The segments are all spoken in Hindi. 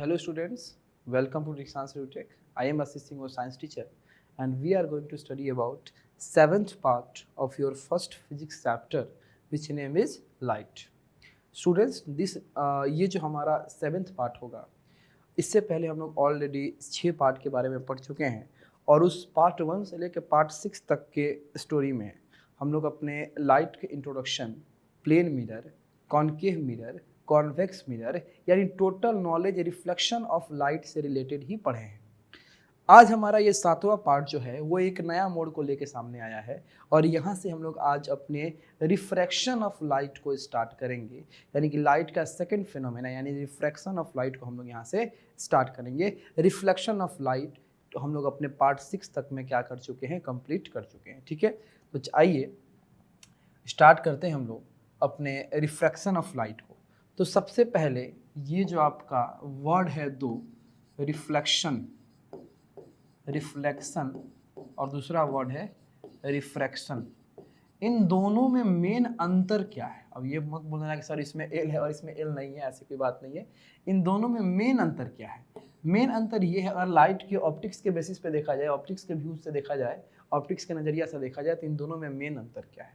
hello students, welcome to Dixans Tech. I am assisting your science teacher and we are going to study about 7th part of your first physics chapter which name is light. Students, ये जो हमारा 7th पार्ट होगा, इससे पहले हम लोग ऑलरेडी 6 पार्ट के बारे में पढ़ चुके हैं और उस पार्ट 1 से लेकर पार्ट 6 तक के स्टोरी में हम लोग अपने लाइट के introduction, plane mirror, concave mirror, convex mirror यानी total knowledge reflection of light से रिलेटेड ही पढ़े हैं। आज हमारा ये 7वां पार्ट जो है वो एक नया मोड को लेके सामने आया है और यहाँ से हम लोग आज अपने रिफ्रैक्शन ऑफ लाइट को स्टार्ट करेंगे, यानी कि लाइट का सेकंड फिनोमेना यानी रिफ्रैक्शन ऑफ लाइट को हम लोग यहाँ से स्टार्ट करेंगे। रिफ्लेक्शन ऑफ लाइट तो हम लोग अपने पार्ट 6 तक में क्या कर चुके हैं, कंप्लीट कर चुके हैं। ठीक है, तो आइए स्टार्ट करते हैं हम लोग अपने रिफ्रैक्शन ऑफ लाइट को। तो सबसे पहले ये जो आपका वर्ड है दो, रिफ्लेक्शन और दूसरा वर्ड है रिफ्रैक्शन, इन दोनों में मेन अंतर क्या है? अब ये मत बोलना कि सर इसमें एल है और इसमें एल नहीं है, ऐसी कोई बात नहीं है। इन दोनों में मेन अंतर क्या है? मेन अंतर ये है, अगर लाइट के ऑप्टिक्स के बेसिस पे देखा जाए, ऑप्टिक्स के व्यू से देखा जाए, ऑप्टिक्स के नज़रिया से देखा जाए, तो इन दोनों में मेन अंतर क्या है?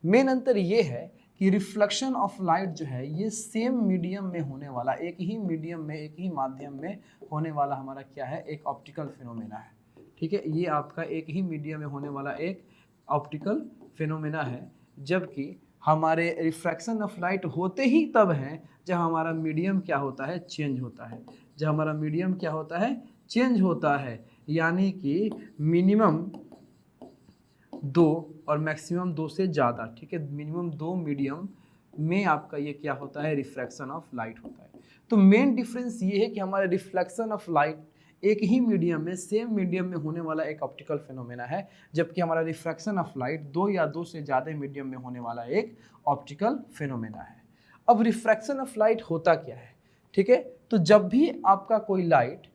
मेन अंतर ये है कि रिफ्लेक्शन ऑफ लाइट जो है ये सेम मीडियम में होने वाला, एक ही मीडियम में, एक ही माध्यम में होने वाला हमारा क्या है, एक ऑप्टिकल फिनोमेना है। ठीक है, ये आपका एक ही मीडियम में होने वाला एक ऑप्टिकल फिनोमेना है, जबकि हमारे रिफ्रैक्शन ऑफ लाइट होते ही तब हैं जब हमारा मीडियम क्या होता है, चेंज होता है। जब हमारा मीडियम क्या होता है, चेंज होता है, यानी कि मिनिमम 2 और मैक्सिमम 2 से ज़्यादा। ठीक है, मिनिमम 2 मीडियम में आपका ये क्या होता है, रिफ्रैक्शन ऑफ लाइट होता है। तो मेन डिफरेंस ये है कि हमारे रिफ्लेक्शन ऑफ लाइट एक ही मीडियम में, सेम मीडियम में होने वाला एक ऑप्टिकल फिनोमेना है, जबकि हमारा रिफ्रैक्शन ऑफ लाइट 2 या 2 से ज़्यादा मीडियम में होने वाला एक ऑप्टिकल फिनोमेना है। अब रिफ्रैक्शन ऑफ लाइट होता क्या है? ठीक है, तो जब भी आपका कोई लाइट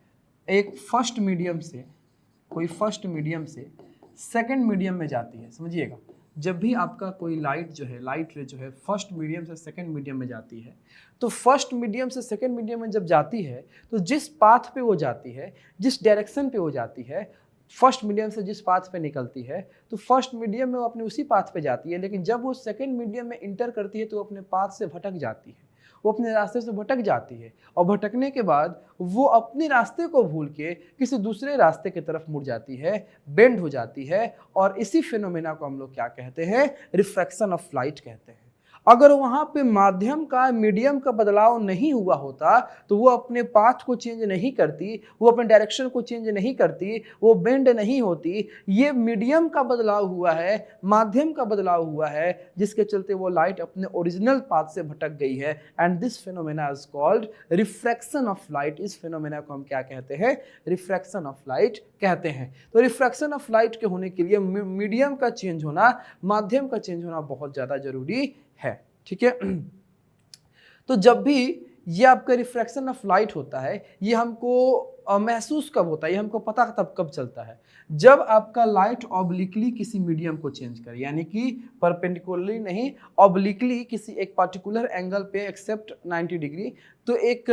एक फर्स्ट मीडियम से सेकंड मीडियम में जाती है, समझिएगा, जब भी आपका कोई लाइट जो है, लाइट रे जो है फर्स्ट मीडियम से सेकंड मीडियम में जाती है, तो फर्स्ट मीडियम से सेकंड मीडियम में जब जाती है तो जिस पाथ पे वो जाती है, जिस डायरेक्शन पे वो जाती है, फर्स्ट मीडियम से जिस पाथ पे निकलती है, तो फर्स्ट मीडियम में वो अपने उसी पाथ पे जाती है, लेकिन जब वो सेकंड मीडियम में इंटर करती है तो वो अपने पाथ से भटक जाती है, वो अपने रास्ते से भटक जाती है और भटकने के बाद वो अपने रास्ते को भूल के किसी दूसरे रास्ते की तरफ मुड़ जाती है, बेंड हो जाती है, और इसी फिनोमेना को हम लोग क्या कहते हैं, रिफ्रैक्शन ऑफ लाइट कहते हैं। अगर वहाँ पे माध्यम का, मीडियम का बदलाव नहीं हुआ होता तो वो अपने पाथ को चेंज नहीं करती, वो अपने डायरेक्शन को चेंज नहीं करती, वो बेंड नहीं होती। ये मीडियम का बदलाव हुआ है, माध्यम का बदलाव हुआ है, जिसके चलते वो लाइट अपने ओरिजिनल पाथ से भटक गई है, and this phenomena is called refraction of light. इस फिनोमेना को हम क्या कहते हैं, रिफ्रैक्शन ऑफ लाइट कहते हैं। तो रिफ्रैक्शन ऑफ लाइट के होने के लिए मीडियम का चेंज होना, माध्यम का चेंज होना बहुत ज़्यादा जरूरी है। ठीक है, तो जब भी ये आपका रिफ्रैक्शन ऑफ लाइट होता है, ये हमको महसूस कब होता है, ये हमको पता तब कब चलता है, जब आपका लाइट ऑब्लिकली किसी मीडियम को चेंज करे, यानी कि परपेंडिकुलरली नहीं, ऑब्लिकली किसी एक पर्टिकुलर एंगल पे एक्सेप्ट 90 डिग्री। तो एक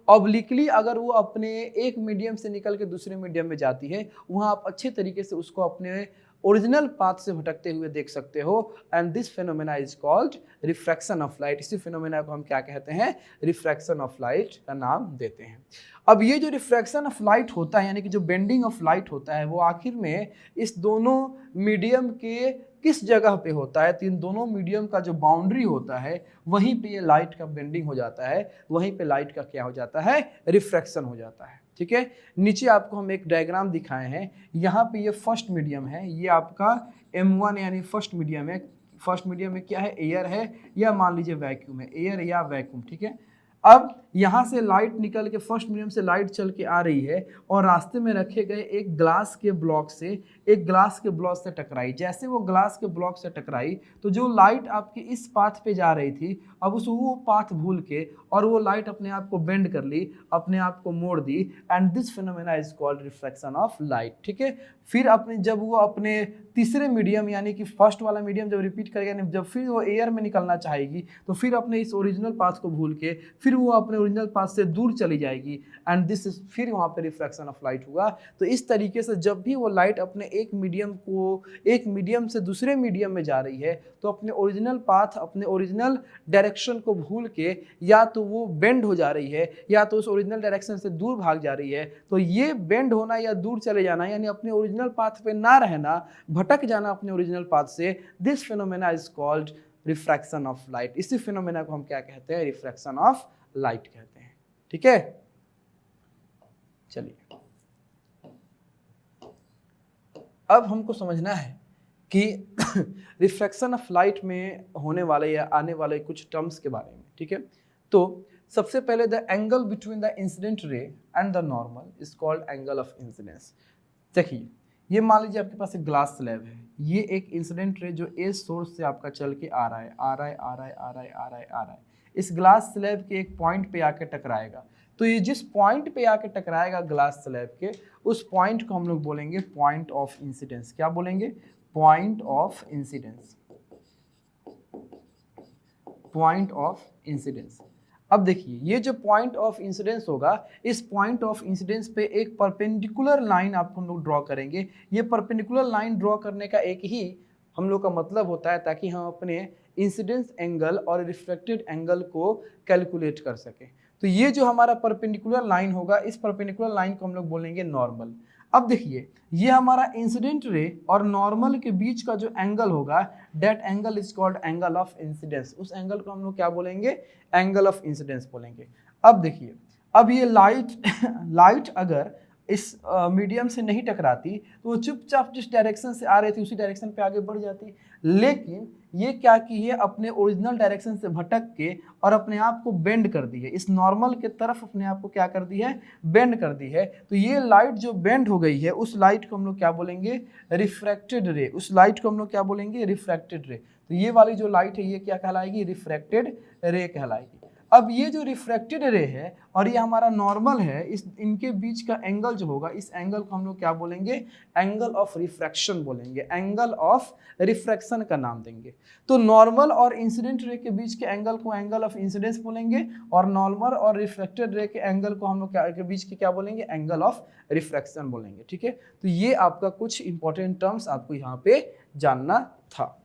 ऑब्लिकली अगर वो अपने एक मीडियम से निकल के दूसरे मीडियम में जाती है, वहाँ आप अच्छे तरीके से उसको अपने ओरिजिनल पाथ से भटकते हुए देख सकते हो, and this phenomena is called refraction of light. इसी फिनोमेना को हम क्या कहते हैं, रिफ्रैक्शन ऑफ लाइट का नाम देते हैं। अब ये जो रिफ्रैक्शन ऑफ लाइट होता है, यानी कि जो बेंडिंग ऑफ लाइट होता है, वो आखिर में इस दोनों मीडियम के किस जगह पे होता है? तो इन दोनों मीडियम का जो बाउंड्री होता है, वहीं पे ये लाइट का बेंडिंग हो जाता है, वहीं पे लाइट का क्या हो जाता है, रिफ्रैक्शन हो जाता है। ठीक है, नीचे आपको हम एक डायग्राम दिखाए हैं, यहाँ पे ये फर्स्ट मीडियम है, ये आपका M1 यानी फर्स्ट मीडियम है। फर्स्ट मीडियम में क्या है, एयर है, या मान लीजिए वैक्यूम है, एयर या वैक्यूम। ठीक है, अब यहाँ से लाइट निकल के, फर्स्ट मीडियम से लाइट चल के आ रही है और रास्ते में रखे गए एक ग्लास के ब्लॉक से टकराई। जैसे वो ग्लास के ब्लॉक से टकराई तो जो लाइट आपके इस पाथ पे जा रही थी, अब वो पाथ भूल के और वो लाइट अपने आप को बेंड कर ली, अपने आप को मोड़ दी, and this phenomena is called refraction of light. ठीक है, फिर जब वो अपने तीसरे मीडियम यानी कि फर्स्ट वाला मीडियम जब रिपीट करेगा, जब फिर वो एयर में निकलना चाहेगी, तो फिर अपने इस ओरिजिनल पाथ को भूल के फिर वो अपने ओरिजिनल पाथ से दूर चली जाएगी एंड दिस इज, फिर वहाँ पे रिफ्रैक्शन ऑफ लाइट हुआ। तो इस तरीके से जब भी वो लाइट अपने एक मीडियम से दूसरे मीडियम में जा रही है तो अपने ओरिजिनल पाथ, अपने ओरिजिनल डायरेक्शन को भूल के या तो वो बेंड हो जा रही है या तो उस ओरिजिनल डायरेक्शन से दूर भाग जा रही है। तो ये बेंड होना या दूर चले जाना यानी अपने ओरिजिनल पाथ पे ना रहना, भटक जाना अपने ओरिजिनल पाथ से, this phenomena is called refraction of light. इसी फिनोमेना को हम क्या कहते हैं? रिफ्रैक्शन ऑफ लाइट कहते हैं। ठीक है, चलिए अब हमको समझना है कि रिफ्रैक्शन ऑफ लाइट में होने वाले या आने वाले कुछ टर्म्स के बारे में। ठीक है, तो सबसे पहले the angle between the incident ray and the normal is called angle of incidence. देखिए, ये मान लीजिए आपके पास एक ग्लास स्लैब है, ये एक इंसिडेंट रे जो ए सोर्स से आपका चल के आ रहा है, आ रहा है, आ रहा है, आ रहा है, आ रहा है, आ रहा है, इस ग्लास स्लैब के एक पॉइंट पे आके टकराएगा। तो ये जिस पॉइंट पे आके टकराएगा ग्लास स्लैब के, उस पॉइंट को हम लोग बोलेंगे पॉइंट ऑफ इंसिडेंस। क्या बोलेंगे? Point of incidence, point of incidence. अब देखिए, ये जो पॉइंट ऑफ इंसिडेंस होगा, इस पॉइंट ऑफ इंसिडेंस पे एक परपेंडिकुलर लाइन आपको हम लोग ड्रॉ करेंगे। ये परपेंडिकुलर लाइन ड्रॉ करने का एक ही हम लोग का मतलब होता है ताकि हम अपने इंसिडेंस एंगल और रिफ्लेक्टेड एंगल को कैलकुलेट कर सकें। तो ये जो हमारा परपेंडिकुलर लाइन होगा, इस परपेंडिकुलर लाइन को हम लोग बोलेंगे नॉर्मल। अब देखिए, ये हमारा इंसिडेंट रे और नॉर्मल के बीच का जो एंगल होगा, that angle is called angle of incidence. उस एंगल को हम लोग क्या बोलेंगे? एंगल ऑफ इंसिडेंस बोलेंगे। अब देखिए, अब ये लाइट अगर इस मीडियम से नहीं टकराती तो वो चुपचाप जिस डायरेक्शन से आ रही थी उसी डायरेक्शन पे आगे बढ़ जाती, लेकिन ये क्या की है, अपने ओरिजिनल डायरेक्शन से भटक के और अपने आप को बेंड कर दी है, इस नॉर्मल के तरफ अपने आप को क्या कर दी है? बेंड कर दी है। तो ये लाइट जो बेंड हो गई है, उस लाइट को हम लोग क्या बोलेंगे? रिफ्रैक्टेड रे। उस लाइट को हम लोग क्या बोलेंगे? रिफ्रैक्टेड रे। तो ये वाली जो लाइट है ये क्या कहलाएगी? रिफ्रैक्टेड रे कहलाएगी। अब ये जो रिफ्रैक्टेड रे है और ये हमारा नॉर्मल है, इस इनके बीच का एंगल जो होगा, इस एंगल को हम लोग क्या बोलेंगे? एंगल ऑफ रिफ्रैक्शन बोलेंगे, एंगल ऑफ रिफ्रैक्शन का नाम देंगे। तो नॉर्मल और इंसिडेंट रे के बीच के एंगल को एंगल ऑफ इंसिडेंस बोलेंगे और नॉर्मल और रिफ्रैक्टेड रे के एंगल को हम लोग के बीच के क्या बोलेंगे? एंगल ऑफ रिफ्रैक्शन बोलेंगे। ठीक है, तो ये आपका कुछ इंपॉर्टेंट टर्म्स आपको यहाँ पे जानना था।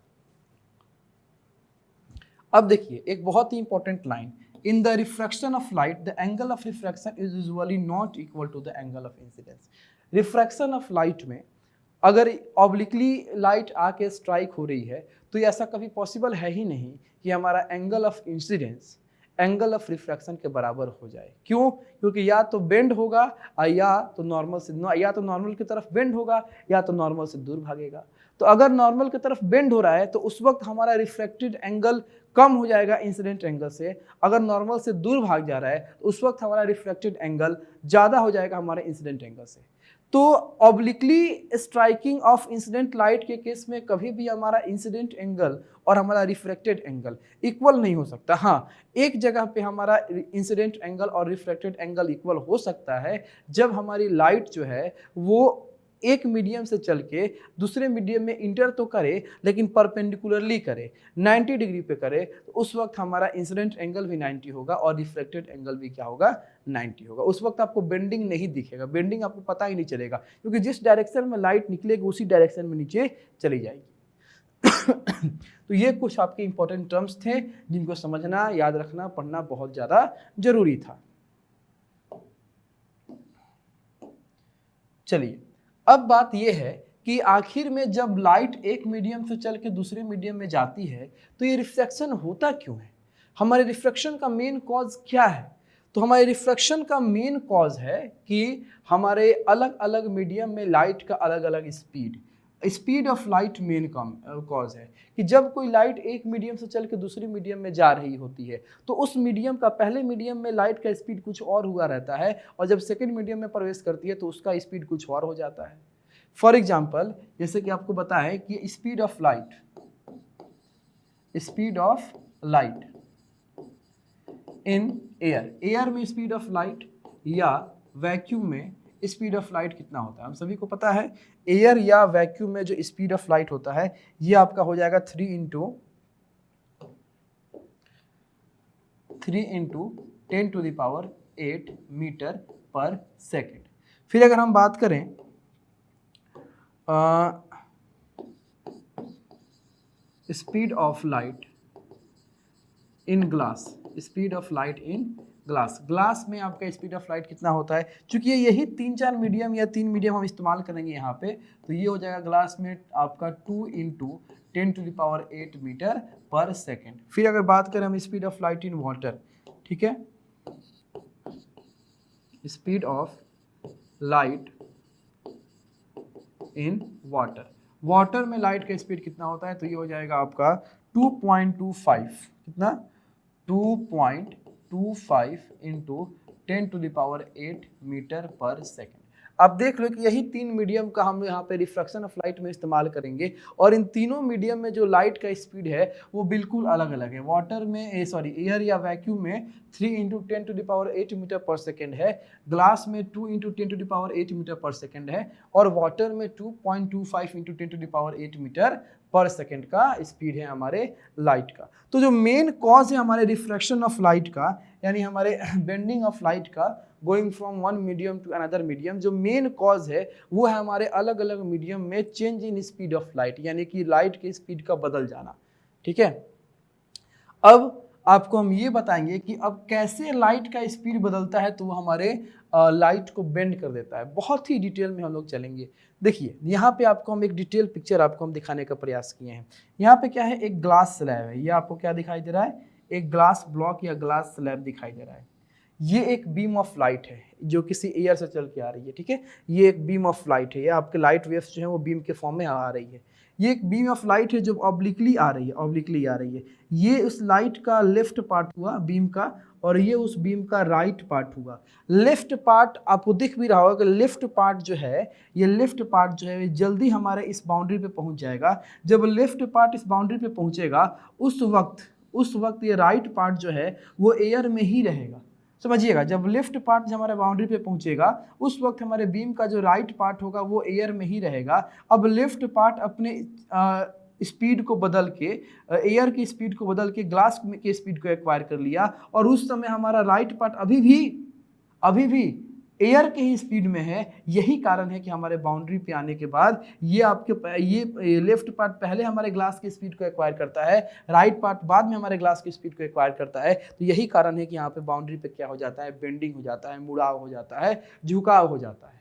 अब देखिए, एक बहुत ही important line, in the refraction of light the angle of refraction is usually not equal to the angle of incidence। refraction of light में अगर ऑब्लिकली लाइट आके स्ट्राइक हो रही है तो ये ऐसा कभी पॉसिबल है ही नहीं कि हमारा angle of incidence angle of refraction के बराबर हो जाए। क्यों? क्योंकि या तो बेंड होगा या तो नॉर्मल की तरफ बेंड होगा या तो नॉर्मल से दूर भागेगा। तो अगर नॉर्मल की तरफ बेंड हो रहा है तो उस वक्त हमारा रिफ्रैक्टेड एंगल कम हो जाएगा इंसिडेंट एंगल से। अगर नॉर्मल से दूर भाग जा रहा है तो उस वक्त हमारा रिफ्रैक्टेड एंगल ज़्यादा हो जाएगा हमारे इंसिडेंट एंगल से। तो obliquely striking off incident light के केस में कभी भी हमारा इंसिडेंट एंगल और हमारा रिफ्रैक्टेड एंगल इक्वल नहीं हो सकता। हाँ, एक जगह पे हमारा इंसिडेंट एंगल और रिफ्रैक्टेड एंगल इक्वल हो सकता है जब हमारी लाइट जो है वो एक मीडियम से चल के दूसरे मीडियम में इंटर तो करे लेकिन परपेंडिकुलरली करे, 90 डिग्री पे करे, तो उस वक्त हमारा इंसिडेंट एंगल भी 90 होगा और रिफ्लेक्टेड एंगल भी क्या होगा? 90 होगा। उस वक्त आपको बेंडिंग नहीं दिखेगा, बेंडिंग आपको पता ही नहीं चलेगा क्योंकि जिस डायरेक्शन में लाइट निकलेगी उसी डायरेक्शन में नीचे चली जाएगी। तो ये कुछ आपके इंपॉर्टेंट टर्म्स थे जिनको समझना, याद रखना, पढ़ना बहुत ज़्यादा जरूरी था। चलिए, अब बात यह है कि आखिर में जब लाइट एक मीडियम से चल के दूसरे मीडियम में जाती है तो ये रिफ्लेक्शन होता क्यों है? हमारे रिफ्लेक्शन का मेन कॉज क्या है? तो हमारे रिफ्लेक्शन का मेन कॉज है कि हमारे अलग अलग मीडियम में लाइट का अलग अलग speed of light main cause है कि जब कोई लाइट एक मीडियम से चल के दूसरे मीडियम में जा रही होती है तो उस मीडियम का पहले मीडियम में लाइट का स्पीड कुछ और हुआ रहता है और जब सेकेंड मीडियम में प्रवेश करती है तो उसका स्पीड कुछ और हो जाता है। फॉर एग्जाम्पल, जैसे कि आपको बताएं कि speed of light in air में स्पीड ऑफ लाइट या वैक्यूम में स्पीड ऑफ लाइट कितना होता है? हम सभी को पता है एयर या वैक्यूम में जो स्पीड ऑफ लाइट होता है ये आपका हो जाएगा 3 इंटू 10⁸ मीटर पर सेकेंड। फिर अगर हम बात करें speed of light in glass, speed of light in glass, glass में आपका स्पीड ऑफ लाइट कितना होता है, चूंकि यही 3-4 मीडियम या 3 मीडियम हम इस्तेमाल करेंगे यहाँ पे, तो ये हो जाएगा ग्लास में आपका 2 × 10⁸ मीटर पर सेकेंड। फिर अगर बात करें हम speed of light in water, ठीक है, speed of light in water, water में लाइट का स्पीड कितना होता है, तो ये हो जाएगा आपका 2.25, कितना 2.25 × 10⁸ मीटर पर सेकेंड। अब देख लो कि यही 3 मीडियम का हम यहाँ पे रिफ्रैक्शन ऑफ लाइट में इस्तेमाल करेंगे, और इन तीनों मीडियम में जो लाइट का स्पीड है वो बिल्कुल अलग अलग है। वाटर में एयर या वैक्यूम में 3 × 10⁸ मीटर पर सेकेंड है, ग्लास में 2 × 10⁸ मीटर पर सेकेंड है, और वाटर में 2.25 × 10⁸ मीटर पर सेकेंड का स्पीड है हमारे लाइट का। तो जो मेन कॉज है हमारे रिफ्रैक्शन ऑफ लाइट का, यानी हमारे बेंडिंग ऑफ लाइट का going from one medium to another medium, जो मेन कॉज है वो है हमारे अलग अलग मीडियम में change in speed of light, यानी कि लाइट की स्पीड का बदल जाना। ठीक है, अब आपको हम ये बताएंगे कि अब कैसे लाइट का स्पीड बदलता है तो वो हमारे लाइट को बेंड कर देता है। बहुत ही डिटेल में हम लोग चलेंगे। देखिए यहाँ पे आपको हम एक डिटेल पिक्चर आपको हम दिखाने का प्रयास किए हैं। यहाँ पे क्या है, एक ग्लास स्लैब है, ये आपको क्या दिखाई दे रहा है, एक ग्लास ब्लॉक या ग्लास स्लैब दिखाई दे रहा है। ये एक बीम ऑफ लाइट है जो किसी एयर से चल के आ रही है। ठीक है, ये एक बीम ऑफ लाइट है, ये आपके लाइट वेव्स जो है वो बीम के फॉर्म में आ रही है। ये एक बीम ऑफ लाइट है जो ऑब्लिकली आ रही है, ऑब्लिकली आ रही है। ये उस लाइट का लेफ्ट पार्ट हुआ बीम का, और ये उस बीम का राइट पार्ट हुआ। लेफ्ट पार्ट आपको दिख भी रहा होगा कि लेफ्ट पार्ट जो है, ये लेफ्ट पार्ट जो है जल्दी हमारे इस बाउंड्री पे पहुंच जाएगा। जब लेफ्ट पार्ट इस बाउंड्री पे पहुंचेगा उस वक्त ये राइट पार्ट जो है वो एयर में ही रहेगा। समझिएगा, जब लेफ्ट पार्ट जब हमारे बाउंड्री पे पहुंचेगा उस वक्त हमारे बीम का जो राइट पार्ट होगा वो एयर में ही रहेगा। अब लेफ्ट पार्ट अपने स्पीड को बदल के, एयर की स्पीड को बदल के ग्लास की स्पीड को एक्वायर कर लिया, और उस समय हमारा राइट पार्ट अभी भी एयर के ही स्पीड में है। यही कारण है कि हमारे बाउंड्री पे आने के बाद ये लेफ्ट पार्ट पहले हमारे ग्लास की स्पीड को एक्वायर करता है, राइट पार्ट बाद में हमारे ग्लास की स्पीड को एक्वायर करता है। तो यही कारण है कि यहाँ पे बाउंड्री पे क्या हो जाता है, बेंडिंग हो जाता है, मुड़ाव हो जाता है, झुकाव हो जाता है,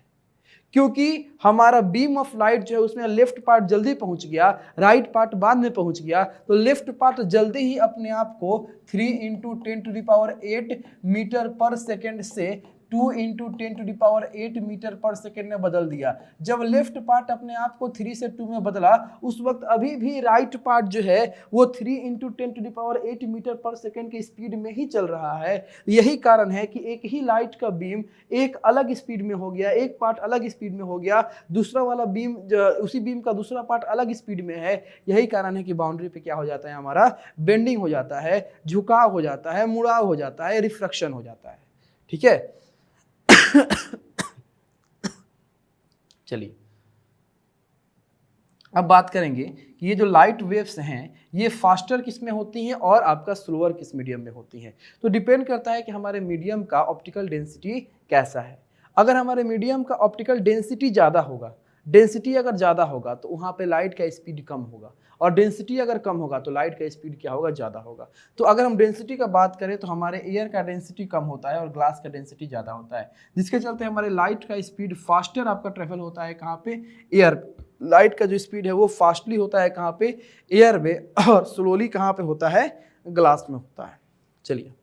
क्योंकि हमारा बीम ऑफ लाइट जो है उसमें लेफ्ट पार्ट जल्दी पहुंच गया, राइट पार्ट बाद में पहुंच गया। तो लेफ्ट पार्ट जल्दी ही अपने आप को 3 × 10⁸ मीटर पर सेकेंड से 2 × 10⁸ मीटर पर सेकेंड में बदल दिया। जब लेफ्ट पार्ट अपने आप को 3 से 2 में बदला उस वक्त अभी भी राइट पार्ट जो है वो 3 × 10⁸ मीटर पर सेकेंड की स्पीड में ही चल रहा है। यही कारण है कि एक ही लाइट का बीम एक अलग स्पीड में हो गया, एक पार्ट अलग स्पीड में हो गया, दूसरा वाला बीम उसी बीम का दूसरा पार्ट अलग स्पीड में है। यही कारण है कि बाउंड्री पे क्या हो जाता है, हमारा बेंडिंग हो जाता है, झुकाव हो जाता है, मुड़ाव हो जाता है, रिफ्रैक्शन हो जाता है। ठीक है, चलिए अब बात करेंगे कि ये जो लाइट वेव्स हैं ये फास्टर किस में होती हैं और आपका स्लोअर किस मीडियम में होती हैं। तो डिपेंड करता है कि हमारे मीडियम का ऑप्टिकल डेंसिटी कैसा है। अगर हमारे मीडियम का ऑप्टिकल डेंसिटी ज़्यादा होगा, डेंसिटी अगर ज़्यादा होगा तो वहाँ पे लाइट का स्पीड कम होगा, और डेंसिटी अगर कम होगा तो लाइट का स्पीड क्या होगा, ज़्यादा होगा। तो अगर हम डेंसिटी का बात करें तो हमारे एयर का डेंसिटी कम होता है और ग्लास का डेंसिटी ज़्यादा होता है, जिसके चलते हमारे लाइट का स्पीड फास्टर आपका ट्रेवल होता है कहाँ पे, एयर। लाइट का जो स्पीड है वो फास्टली होता है कहाँ पे, एयर में, और स्लोली कहाँ पे होता है, ग्लास में होता है। चलिए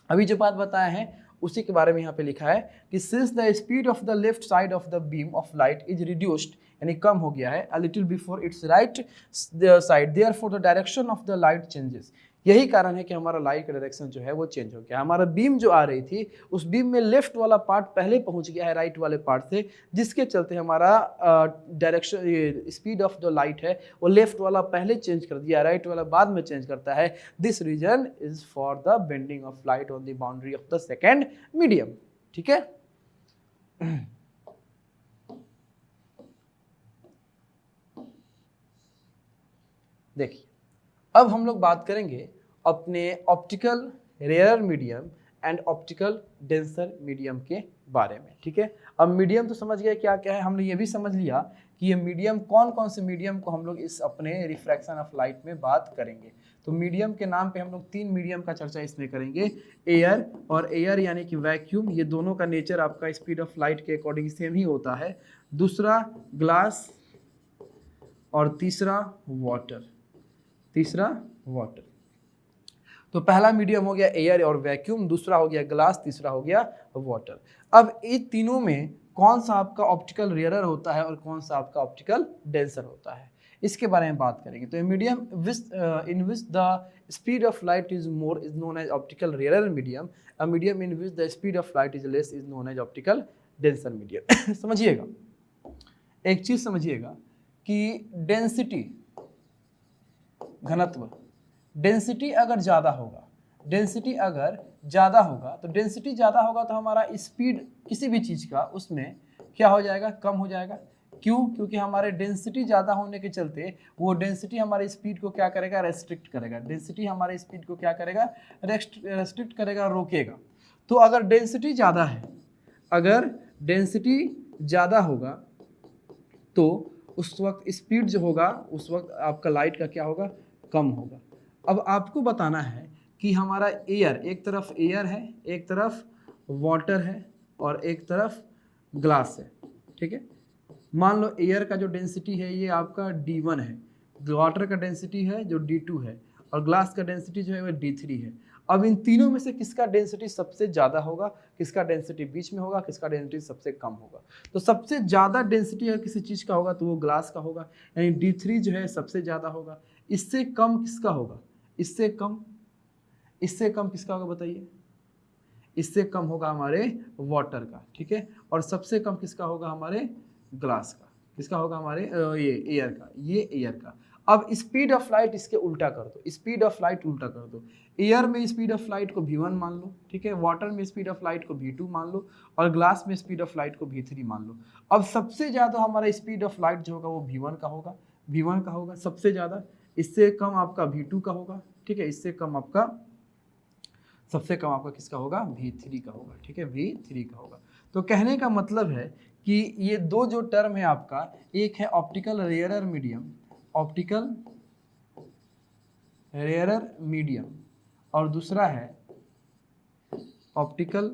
अभी जो बात बताया है उसी के बारे में यहाँ पे लिखा है कि since the speed of the left side of the beam of light is reduced, यानी कम हो गया है, a little before it's right side, therefore the direction of the light changes. यही कारण है कि हमारा लाइट का डायरेक्शन जो है वो चेंज हो गया। हमारा बीम जो आ रही थी उस बीम में लेफ्ट वाला पार्ट पहले पहुंच गया है राइट वाले पार्ट से, जिसके चलते हमारा डायरेक्शन स्पीड ऑफ जो लाइट है वो लेफ्ट वाला पहले चेंज कर दिया, राइट वाला बाद में चेंज करता है। This reason is for the bending of light on the boundary of the second medium. ठीक है, देखिए अब हम लोग बात करेंगे अपने optical rare medium and optical denser medium के बारे में। ठीक है, अब मीडियम तो समझ गए क्या क्या है, हमने ये भी समझ लिया कि ये मीडियम कौन कौन से मीडियम को हम लोग इस अपने रिफ्रैक्शन ऑफ लाइट में बात करेंगे। तो मीडियम के नाम पे हम लोग 3 मीडियम का चर्चा इसमें करेंगे, एयर और एयर यानी कि वैक्यूम, ये दोनों का नेचर आपका स्पीड ऑफ लाइट के अकॉर्डिंग सेम ही होता है। दूसरा ग्लास और तीसरा वाटर, तो पहला मीडियम हो गया एयर और वैक्यूम, दूसरा हो गया ग्लास, तीसरा हो गया वाटर। अब इन तीनों में कौन सा आपका ऑप्टिकल रेयरर होता है और कौन सा आपका ऑप्टिकल डेंसर होता है, इसके बारे में बात करेंगे। तो medium in which the speed of light is more is known as optical rarer medium, a medium in which the speed of light is less is known as optical denser medium. समझिएगा, एक चीज समझिएगा कि डेंसिटी, घनत्व, डेंसिटी अगर ज़्यादा होगा, तो डेंसिटी ज़्यादा होगा तो हमारा स्पीड किसी भी चीज़ का उसमें क्या हो जाएगा, कम हो जाएगा। क्यों? क्योंकि हमारे डेंसिटी ज़्यादा होने के चलते वो डेंसिटी हमारे स्पीड को क्या करेगा, रेस्ट्रिक्ट करेगा। डेंसिटी हमारे स्पीड को क्या करेगा, रेस्ट्रिक्ट करेगा, रोकेगा। तो अगर डेंसिटी ज़्यादा है, अगर डेंसिटी ज़्यादा होगा तो उस वक्त स्पीड जो होगा, उस वक्त आपका लाइट का क्या होगा, कम होगा। अब आपको बताना है कि हमारा एयर, एक तरफ एयर है, एक तरफ वाटर है और एक तरफ ग्लास है। ठीक है, मान लो एयर का जो डेंसिटी है ये आपका D1 है, वाटर का डेंसिटी है जो D2 है और ग्लास का डेंसिटी जो है वो D3 है। अब इन तीनों में से किसका डेंसिटी सबसे ज़्यादा होगा, किसका डेंसिटी बीच में होगा, किसका डेंसिटी सबसे कम होगा। तो सबसे ज़्यादा डेंसिटी अगर किसी चीज़ का होगा तो वो ग्लास का होगा, यानी D3 जो है सबसे ज़्यादा होगा। इससे कम किसका होगा, इससे कम किसका होगा बताइए, इससे कम होगा हमारे वाटर का। ठीक है, और सबसे कम किसका होगा, हमारे ग्लास का। किसका होगा, हमारे ये एयर का, ये एयर का। अब स्पीड ऑफ लाइट इसके उल्टा कर दो, स्पीड ऑफ लाइट उल्टा कर दो। एयर में स्पीड ऑफ लाइट को V1 मान लो, ठीक है, वाटर में स्पीड ऑफ लाइट को V2 मान लो और ग्लास में स्पीड ऑफ लाइट को V3 मान लो। अब सबसे ज़्यादा हमारा स्पीड ऑफ लाइट जो होगा वो V1 का होगा, सबसे ज़्यादा। इससे कम आपका V2 का होगा, ठीक है, इससे कम आपका, सबसे कम आपका किसका होगा, V3 का होगा। ठीक है, V3 का होगा। तो कहने का मतलब है कि ये दो जो टर्म है आपका, एक है ऑप्टिकल रेयरर मीडियम, और दूसरा है ऑप्टिकल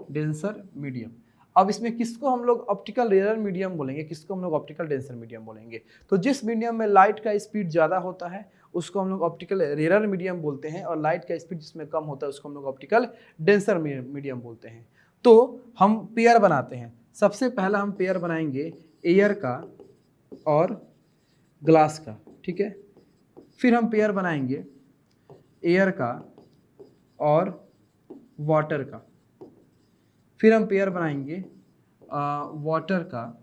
डेंसर मीडियम। अब इसमें किसको हम लोग ऑप्टिकल रेयरर मीडियम बोलेंगे, किसको हम लोग ऑप्टिकल डेंसर मीडियम बोलेंगे। तो जिस मीडियम में लाइट का स्पीड ज़्यादा होता है उसको हम लोग ऑप्टिकल रेयरर मीडियम बोलते हैं, और लाइट का स्पीड जिसमें कम होता है उसको हम लोग ऑप्टिकल डेंसर मीडियम बोलते हैं। तो हम पेयर बनाते हैं, सबसे पहला हम पेयर बनाएंगे एयर का और ग्लास का। ठीक है, फिर हम पेयर बनाएंगे एयर का और वाटर का, फिर हम पेयर बनाएंगे वाटर का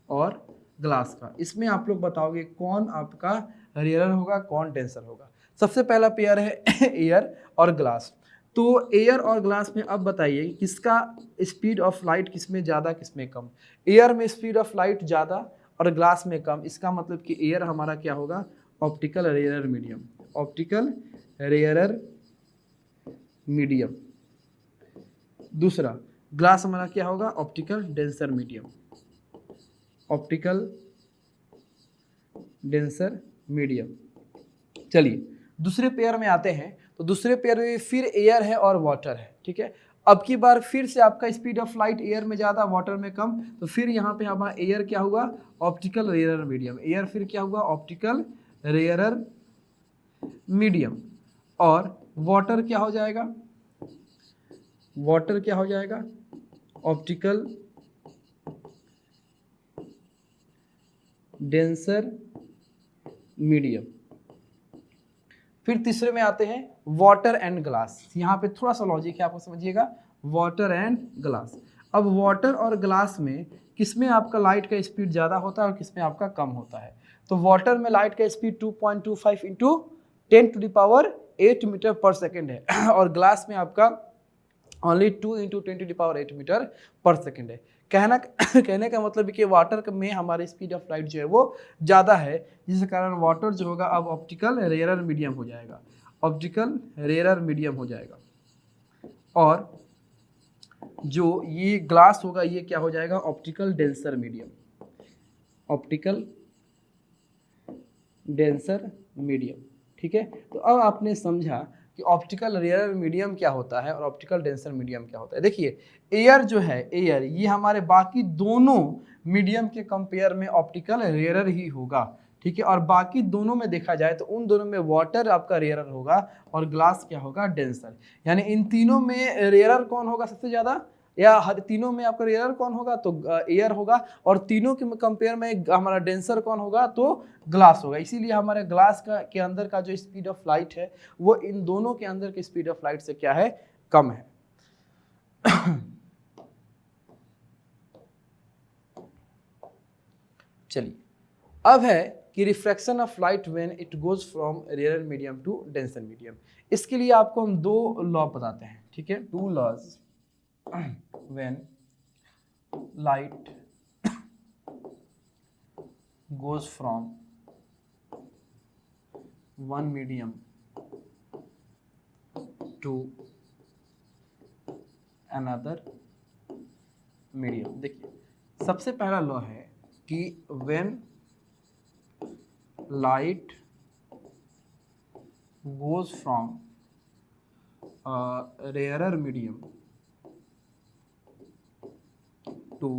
और ग्लास का। इसमें आप लोग बताओगे कौन आपका रेयरर होगा, कौन डेंसर होगा। सबसे पहला पेयर है एयर और ग्लास। तो एयर और ग्लास में अब बताइए किसका स्पीड ऑफ लाइट किसमें ज़्यादा किसमें कम। एयर में स्पीड ऑफ लाइट ज़्यादा और ग्लास में कम, इसका मतलब कि एयर हमारा क्या होगा, optical rarer medium, optical rarer medium. दूसरा ग्लास हमारा क्या होगा, optical denser medium, optical denser medium. चलिए दूसरे पेयर में आते हैं। तो दूसरे पेयर में फिर एयर है और वाटर है। ठीक है, अब की बार फिर से आपका स्पीड ऑफ लाइट एयर में ज़्यादा वाटर में कम, तो फिर यहाँ पे हमारा एयर क्या हुआ, ऑप्टिकल रेयरर मीडियम। एयर फिर क्या हुआ, ऑप्टिकल रेयरर मीडियम। और वाटर क्या हो जाएगा, वाटर क्या हो जाएगा, ऑप्टिकल डेंसर मीडियम। फिर तीसरे में आते हैं वाटर एंड ग्लास। यहाँ पे थोड़ा सा लॉजिक है, आपको समझिएगा, वाटर एंड ग्लास। अब वाटर और ग्लास में किसमें आपका लाइट का स्पीड ज़्यादा होता है और किसमें आपका कम होता है। तो वाटर में लाइट का स्पीड 2.25 इंटू 10⁸ मीटर पर सेकेंड है और ग्लास में आपका ओनली 2 इंटू 10⁸ मीटर पर सेकेंड है। कहने का मतलब है कि वाटर में हमारी स्पीड ऑफ लाइट जो है वो ज़्यादा है, जिस कारण वाटर जो होगा अब ऑप्टिकल रेयरर मीडियम हो जाएगा, ऑप्टिकल रेयरर मीडियम हो जाएगा। और जो ये ग्लास होगा ये क्या हो जाएगा, optical denser medium, optical denser medium. ठीक है, तो अब आपने समझा कि ऑप्टिकल रेयरर मीडियम क्या होता है और ऑप्टिकल डेंसर मीडियम क्या होता है। देखिए एयर जो है, एयर ये हमारे बाकी दोनों मीडियम के कंपेयर में ऑप्टिकल रेयरर ही होगा। ठीक है, और बाकी दोनों में देखा जाए तो उन दोनों में वाटर आपका रेयरर होगा और ग्लास क्या होगा, डेंसर। यानी इन तीनों में रेयरर कौन होगा सबसे ज़्यादा, या हर तीनों में आपका रेयरर कौन होगा, तो एयर होगा, और तीनों के कंपेयर में हमारा डेंसर कौन होगा, तो ग्लास होगा। इसीलिए हमारे ग्लास के अंदर का जो स्पीड ऑफ लाइट है वो इन दोनों के अंदर के स्पीड ऑफ लाइट से क्या है, कम है। चलिए अब है कि refraction of light when it goes from rarer medium to denser medium. इसके लिए आपको हम दो लॉ बताते हैं। ठीक है, two laws when light goes from one medium to another medium। देखिए सबसे पहला लॉ है कि when light goes from rarer medium to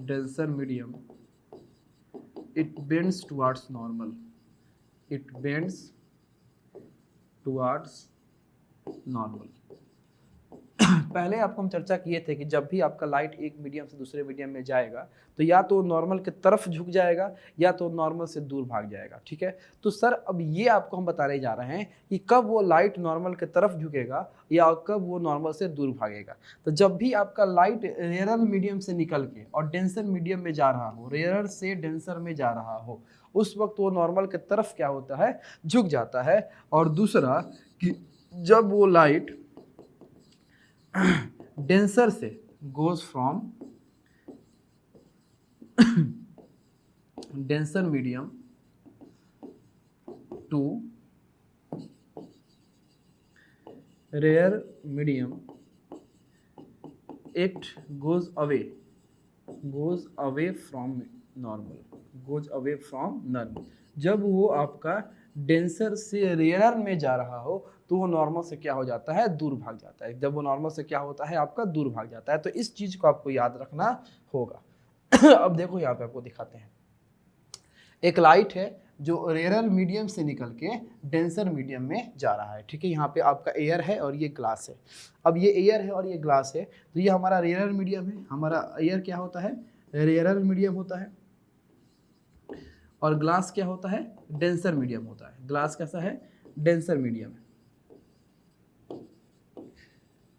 denser medium, it bends towards normal, it bends towards normal। पहले आपको हम चर्चा किए थे कि जब भी आपका लाइट एक मीडियम से दूसरे मीडियम में जाएगा तो या तो नॉर्मल की तरफ झुक जाएगा या तो नॉर्मल से दूर भाग जाएगा। ठीक है, तो सर अब ये आपको हम बताने जा रहे हैं कि कब वो लाइट नॉर्मल की तरफ झुकेगा या कब वो नॉर्मल से दूर भागेगा। तो जब भी आपका लाइट रेयरर मीडियम से निकल के और डेंसर मीडियम में जा रहा हो, रेयरर से डेंसर में जा रहा हो, उस वक्त वो नॉर्मल की तरफ क्या होता है, झुक जाता है। और दूसरा कि जब वो लाइट डेंसर से goes from denser medium to rare medium, it goes away from normal, goes away from normal. जब वो आपका डेंसर से रेयरर में जा रहा हो तो वो नॉर्मल से क्या हो जाता है, दूर भाग जाता है। जब वो नॉर्मल से क्या होता है, आपका दूर भाग जाता है। तो इस चीज को आपको याद रखना होगा। अब देखो यहाँ पे आपको दिखाते हैं, एक लाइट है जो रेयरर मीडियम से निकल के डेंसर मीडियम में जा रहा है। ठीक है, यहाँ पे आपका एयर है और ये ग्लास है। अब ये एयर है और ये ग्लास है, तो ये हमारा रेयरर मीडियम है। हमारा एयर क्या होता है, रेयरर मीडियम होता है, और ग्लास क्या होता है, डेंसर मीडियम होता है। ग्लास कैसा है, डेंसर मीडियम है।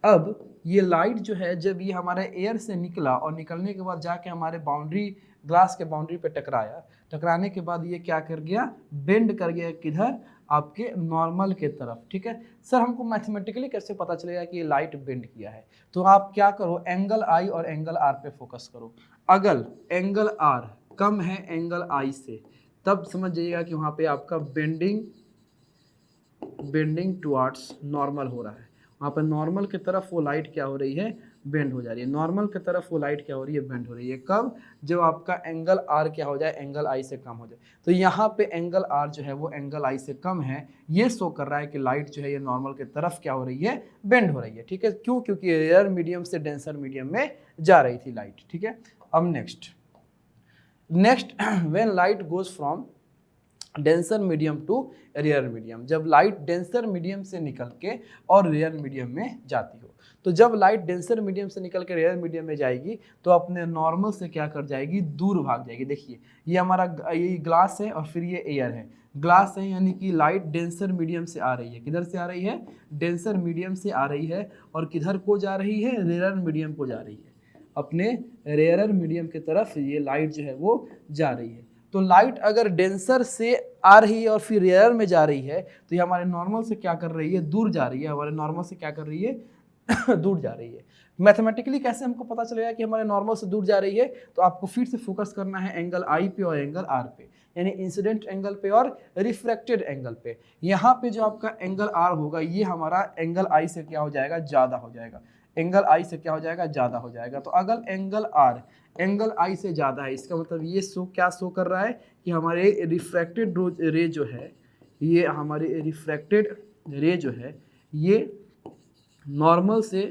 अब ये लाइट जो है जब ये हमारे एयर से निकला और निकलने के बाद जाके हमारे बाउंड्री, ग्लास के बाउंड्री पे टकराया, टकराने के बाद ये क्या कर गया, बेंड कर गया किधर, आपके नॉर्मल के तरफ। ठीक है, सर हमको मैथमेटिकली कैसे पता चलेगा कि ये लाइट बेंड किया है, तो आप क्या करो, एंगल आई और एंगल आर पे फोकस करो। अगर एंगल आर कम है एंगल आई से, तब समझ जाइएगा कि वहाँ पे आपका बेंडिंग टुवर्ड्स नॉर्मल हो रहा है। वहाँ पर नॉर्मल की तरफ वो लाइट क्या हो रही है, बेंड हो जा रही है। नॉर्मल की तरफ वो लाइट क्या हो रही है, बेंड हो रही है। कब, जब आपका एंगल आर क्या हो जाए, एंगल आई से कम हो जाए। तो यहाँ पे एंगल आर जो है वो एंगल आई से कम है, ये शो कर रहा है कि लाइट जो है ये नॉर्मल की तरफ क्या हो रही है, बेंड हो रही है। ठीक है, क्यों, क्योंकि रेयर मीडियम से डेंसर मीडियम में जा रही थी लाइट। ठीक है, अब next when light goes from denser medium to rare medium, जब लाइट डेंसर मीडियम से निकल के और रेयर मीडियम में जाती हो। तो जब लाइट डेंसर मीडियम से निकल के रेयर मीडियम में जाएगी तो अपने नॉर्मल से क्या कर जाएगी, दूर भाग जाएगी। देखिए ये हमारा ये ग्लास है और फिर ये एयर है। ग्लास है यानी कि लाइट डेंसर मीडियम से आ रही है। किधर से आ रही है, डेंसर मीडियम से आ रही है, और किधर को जा रही है, रेयर मीडियम को जा रही है। अपने रेयर मीडियम की तरफ ये लाइट जो है वो जा रही है। तो लाइट अगर डेंसर से आ रही है और फिर रेयर में जा रही है तो ये हमारे नॉर्मल से क्या कर रही है, दूर जा रही है। हमारे नॉर्मल से क्या कर रही है, दूर जा रही है। मैथमेटिकली कैसे हमको पता चलेगा कि हमारे नॉर्मल से दूर जा रही है? तो आपको फिर से फोकस करना है एंगल आई पे और एंगल आर पे, यानी इंसिडेंट एंगल पे और रिफ्रैक्टेड एंगल पे। यहाँ पे जो आपका एंगल आर होगा ये हमारा एंगल आई से क्या हो जाएगा? ज़्यादा हो जाएगा। एंगल आई से क्या हो जाएगा? ज़्यादा हो जाएगा। तो अगर एंगल आर एंगल आई से ज़्यादा है, इसका मतलब ये क्या शो कर रहा है कि हमारे रिफ्रैक्टेड रे जो है, ये हमारे रिफ्रैक्टेड रे जो है ये नॉर्मल से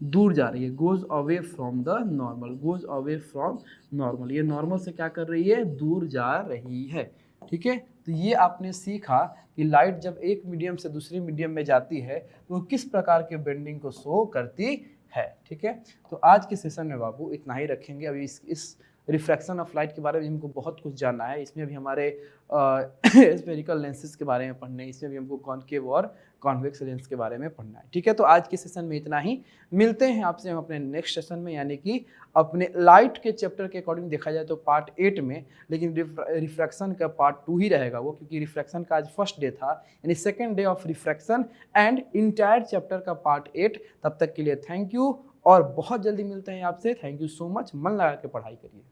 दूर जा रही है, goes away from the normal, goes away from normal. ये नॉर्मल से क्या कर रही है? दूर जा रही है। ठीक है, तो ये आपने सीखा कि लाइट जब एक मीडियम से दूसरे मीडियम में जाती है तो वो किस प्रकार के बेंडिंग को शो करती है। ठीक है, तो आज के सेशन में बाबू इतना ही रखेंगे। अभी इस रिफ्रैक्शन ऑफ लाइट के बारे में हमको बहुत कुछ जानना है। इसमें भी हमारे स्फेरिकल लेंसेज के बारे में पढ़ना है, इसमें भी हमको कॉनकेव और कॉन्वेक्स लेंस के बारे में पढ़ना है। ठीक है, तो आज के सेशन में इतना ही। मिलते हैं आपसे हम अपने नेक्स्ट सेशन में, यानी कि अपने लाइट के चैप्टर के अकॉर्डिंग देखा जाए तो पार्ट 8 में, लेकिन रिफ्रैक्शन का पार्ट 2 ही रहेगा वो, क्योंकि रिफ्रैक्शन का आज फर्स्ट डे था, यानी second day of refraction and entire chapter का पार्ट 8। तब तक के लिए थैंक यू और बहुत जल्दी मिलते हैं आपसे। Thank you so much. मन लगा के पढ़ाई करिए।